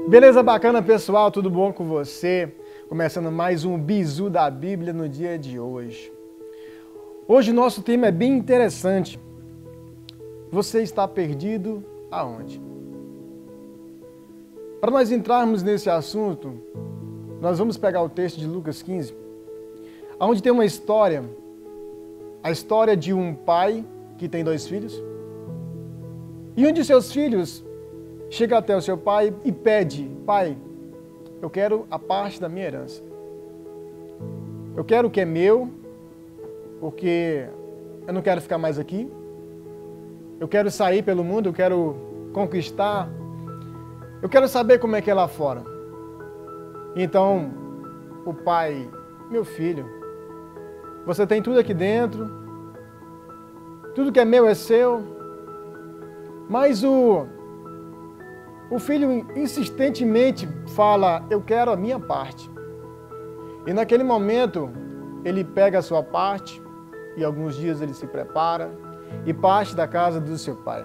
Beleza, bacana, pessoal? Tudo bom com você? Começando mais um Bizu da Bíblia no dia de hoje. Hoje o nosso tema é bem interessante. Você está perdido aonde? Para nós entrarmos nesse assunto, nós vamos pegar o texto de Lucas 15, onde tem uma história, a história de um pai que tem 2 filhos, e um de seus filhos chega até o seu pai e pede: pai, eu quero a parte da minha herança. Eu quero o que é meu, porque eu não quero ficar mais aqui. Eu quero sair pelo mundo, eu quero conquistar. Eu quero saber como é que é lá fora. Então, o pai: meu filho, você tem tudo aqui dentro, tudo que é meu é seu, mas o filho insistentemente fala: eu quero a minha parte. E naquele momento, ele pega a sua parte, e alguns dias ele se prepara e parte da casa do seu pai.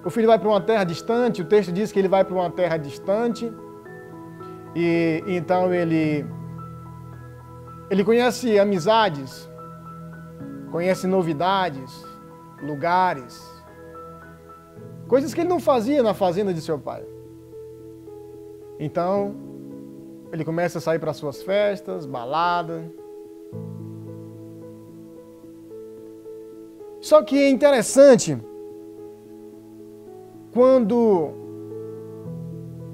O filho vai para uma terra distante, o texto diz que ele vai para uma terra distante, e então ele conhece amizades, conhece novidades, lugares, coisas que ele não fazia na fazenda de seu pai. Então, ele começa a sair para suas festas, balada. Só que é interessante, quando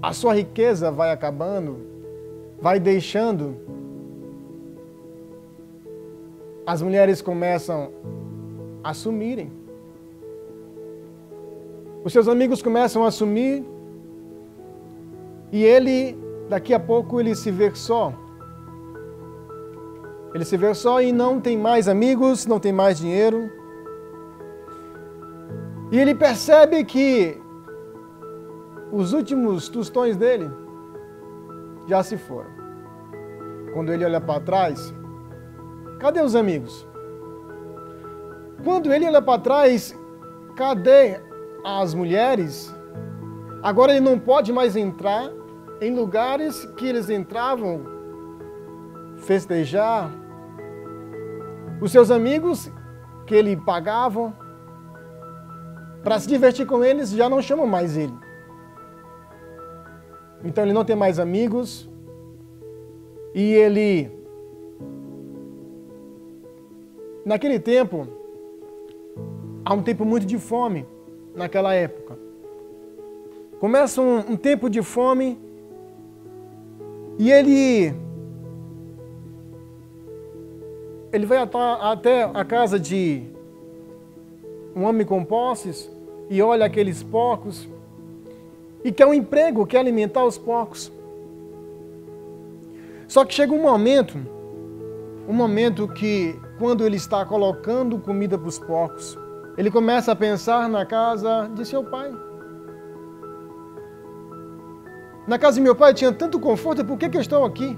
a sua riqueza vai acabando, vai deixando, as mulheres começam a sumirem. Os seus amigos começam a sumir e ele, daqui a pouco, ele se vê só. Ele se vê só e não tem mais amigos, não tem mais dinheiro. E ele percebe que os últimos tostões dele já se foram. Quando ele olha para trás, cadê os amigos? Quando ele olha para trás, cadê as mulheres? Agora ele não pode mais entrar em lugares que eles entravam, festejar. Os seus amigos que ele pagavam para se divertir com eles já não chamam mais ele. Então ele não tem mais amigos e ele, naquele tempo, há um tempo muito de fome. Naquela época começa um tempo de fome e ele vai até a casa de um homem com posses e olha aqueles porcos e quer um emprego, quer alimentar os porcos. Só que chega um momento que, quando ele está colocando comida para os porcos, ele começa a pensar na casa de seu pai. Na casa de meu pai eu tinha tanto conforto, por que eu estou aqui?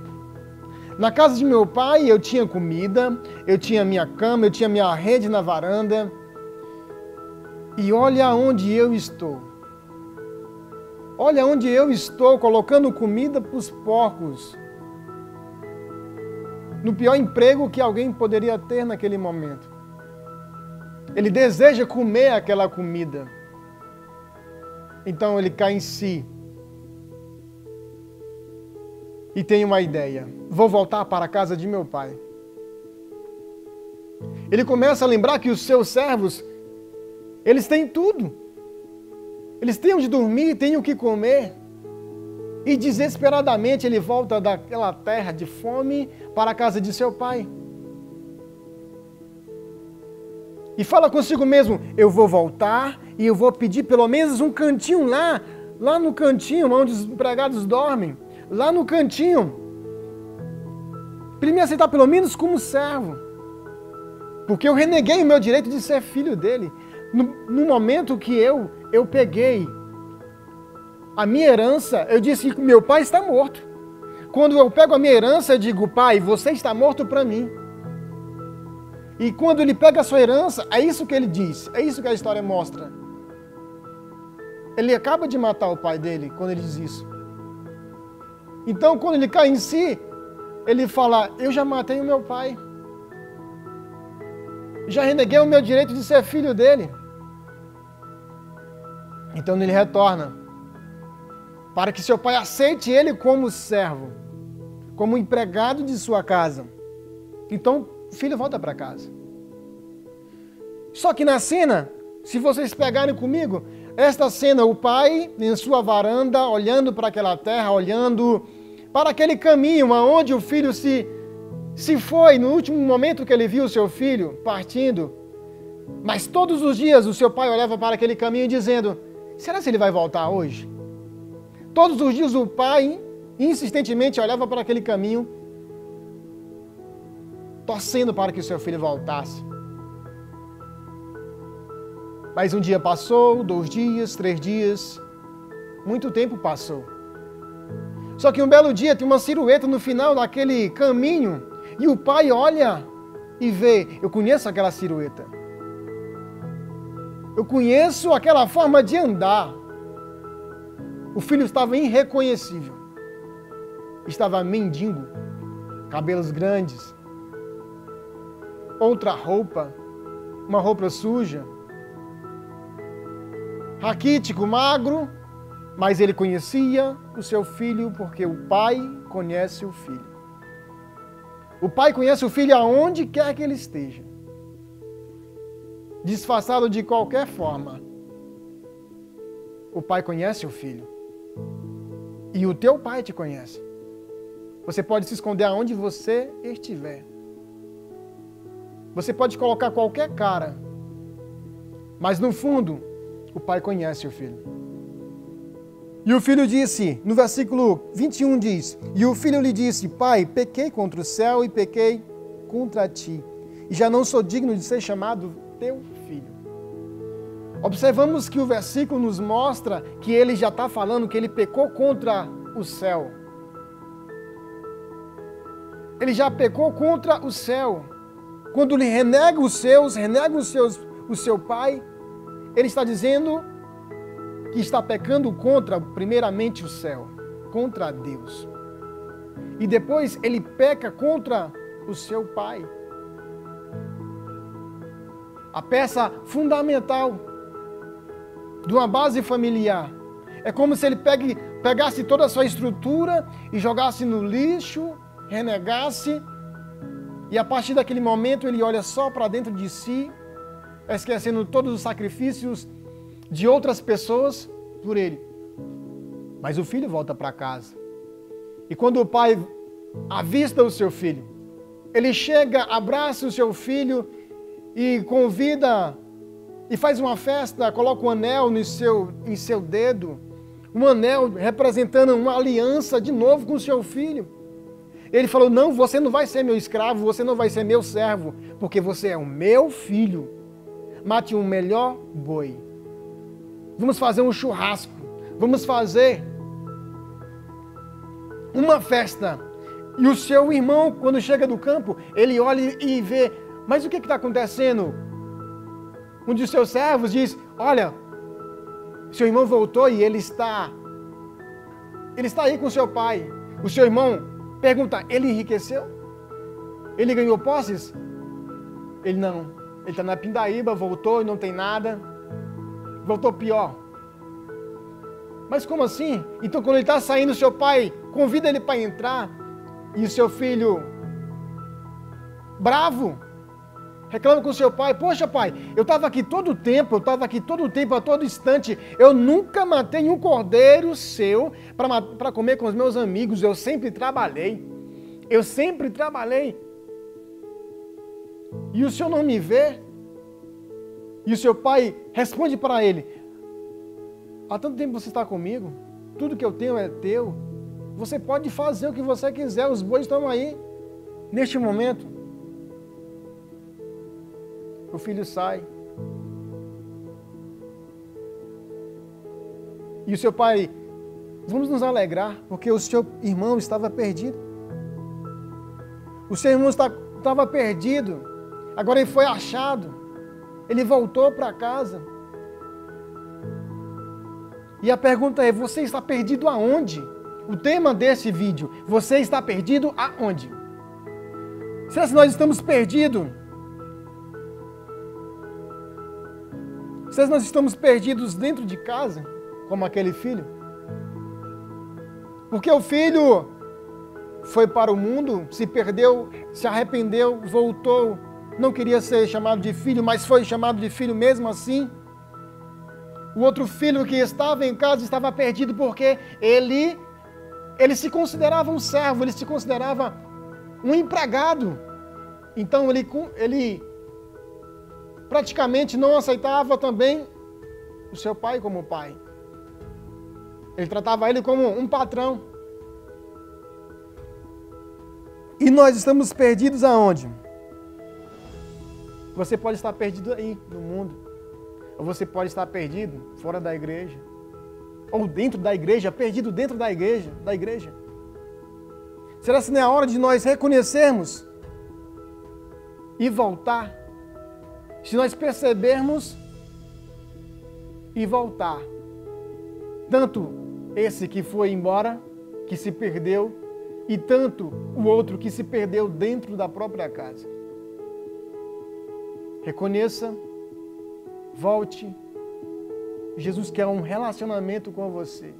Na casa de meu pai eu tinha comida, eu tinha minha cama, eu tinha minha rede na varanda. E olha onde eu estou. Olha onde eu estou colocando comida para os porcos. No pior emprego que alguém poderia ter naquele momento. Ele deseja comer aquela comida. Então ele cai em si. E tem uma ideia: vou voltar para a casa de meu pai. Ele começa a lembrar que os seus servos, eles têm tudo. Eles têm onde dormir, têm o que comer. E desesperadamente ele volta daquela terra de fome para a casa de seu pai. E fala consigo mesmo: eu vou voltar e eu vou pedir pelo menos um cantinho lá no cantinho onde os empregados dormem. Lá no cantinho. Para ele me aceitar pelo menos como servo. Porque eu reneguei o meu direito de ser filho dele. No momento que eu peguei a minha herança, eu disse que meu pai está morto. Quando eu pego a minha herança, eu digo: pai, você está morto para mim. E quando ele pega a sua herança, é isso que ele diz, é isso que a história mostra. Ele acaba de matar o pai dele quando ele diz isso. Então, quando ele cai em si, ele fala, eu já matei o meu pai. Já reneguei o meu direito de ser filho dele. Então ele retorna, para que seu pai aceite ele como servo, como empregado de sua casa. Então o filho volta para casa. Só que na cena, se vocês pegarem comigo, esta cena, o pai em sua varanda, olhando para aquela terra, olhando para aquele caminho aonde o filho se foi, no último momento que ele viu o seu filho partindo. Mas todos os dias o seu pai olhava para aquele caminho dizendo, será que ele vai voltar hoje? Todos os dias o pai insistentemente olhava para aquele caminho, torcendo para que o seu filho voltasse. Mas um dia passou, 2 dias, 3 dias, muito tempo passou. Só que um belo dia tem uma silhueta no final daquele caminho e o pai olha e vê, eu conheço aquela silhueta. Eu conheço aquela forma de andar. O filho estava irreconhecível. Estava mendigo, cabelos grandes, outra roupa, uma roupa suja, raquítico, magro, mas ele conhecia o seu filho porque o pai conhece o filho. O pai conhece o filho aonde quer que ele esteja. Disfarçado de qualquer forma. O pai conhece o filho. E o teu pai te conhece. Você pode se esconder aonde você estiver. Você pode colocar qualquer cara. Mas no fundo, o pai conhece o filho. E o filho disse, no versículo 21 diz, e o filho lhe disse, pai, pequei contra o céu e pequei contra ti. E já não sou digno de ser chamado teu filho. Observamos que o versículo nos mostra que ele já está falando que ele pecou contra o céu. Ele já pecou contra o céu. Quando ele renega o seu pai, ele está dizendo que está pecando contra, primeiramente, o céu, contra Deus. E depois ele peca contra o seu pai. A peça fundamental de uma base familiar. É como se ele pegasse toda a sua estrutura e jogasse no lixo, renegasse, e a partir daquele momento ele olha só para dentro de si, esquecendo todos os sacrifícios de outras pessoas por ele. Mas o filho volta para casa. E quando o pai avista o seu filho, ele chega, abraça o seu filho e convida e faz uma festa, coloca um anel em seu dedo, um anel representando uma aliança de novo com o seu filho. Ele falou, não, você não vai ser meu escravo, você não vai ser meu servo, porque você é o meu filho. Mate um melhor boi. Vamos fazer um churrasco. Vamos fazer uma festa. E o seu irmão, quando chega do campo, ele olha e vê, mas o que está acontecendo? Um de seus servos diz, olha, seu irmão voltou e ele está aí com seu pai. O seu irmão pergunta, ele enriqueceu? Ele ganhou posses? Ele não. Ele está na pindaíba, voltou e não tem nada. Voltou pior. Mas como assim? Então quando ele está saindo, seu pai convida ele para entrar e o seu filho, bravo, reclama com o seu pai, poxa pai, eu estava aqui todo o tempo, a todo instante, eu nunca matei um cordeiro seu para comer com os meus amigos, eu sempre trabalhei. E o senhor não me vê? E o seu pai responde para ele, há tanto tempo você está comigo, tudo que eu tenho é teu, você pode fazer o que você quiser, os bois estão aí, neste momento. O filho sai. E o seu pai, vamos nos alegrar, porque o seu irmão estava perdido. O seu irmão estava perdido, agora ele foi achado. Ele voltou para casa. E a pergunta é, você está perdido aonde? O tema desse vídeo, você está perdido aonde? Será que nós estamos perdidos? Será que nós estamos perdidos dentro de casa, como aquele filho? Porque o filho foi para o mundo, se perdeu, se arrependeu, voltou, não queria ser chamado de filho, mas foi chamado de filho mesmo assim. O outro filho que estava em casa estava perdido porque ele se considerava um servo, ele se considerava um empregado. Então ele praticamente não aceitava também o seu pai como pai. Ele tratava ele como um patrão. E nós estamos perdidos aonde? Você pode estar perdido aí no mundo. Ou você pode estar perdido fora da igreja. Ou dentro da igreja, perdido dentro da igreja. Será que não é a hora de nós reconhecermos e voltar? Se nós percebermos e voltar. Tanto esse que foi embora, que se perdeu, e tanto o outro que se perdeu dentro da própria casa. Reconheça, volte. Jesus quer um relacionamento com você,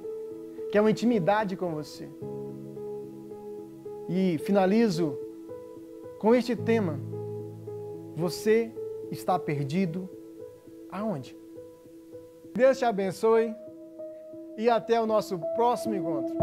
quer uma intimidade com você. E finalizo com este tema. Você está perdido aonde? Deus te abençoe e até o nosso próximo encontro.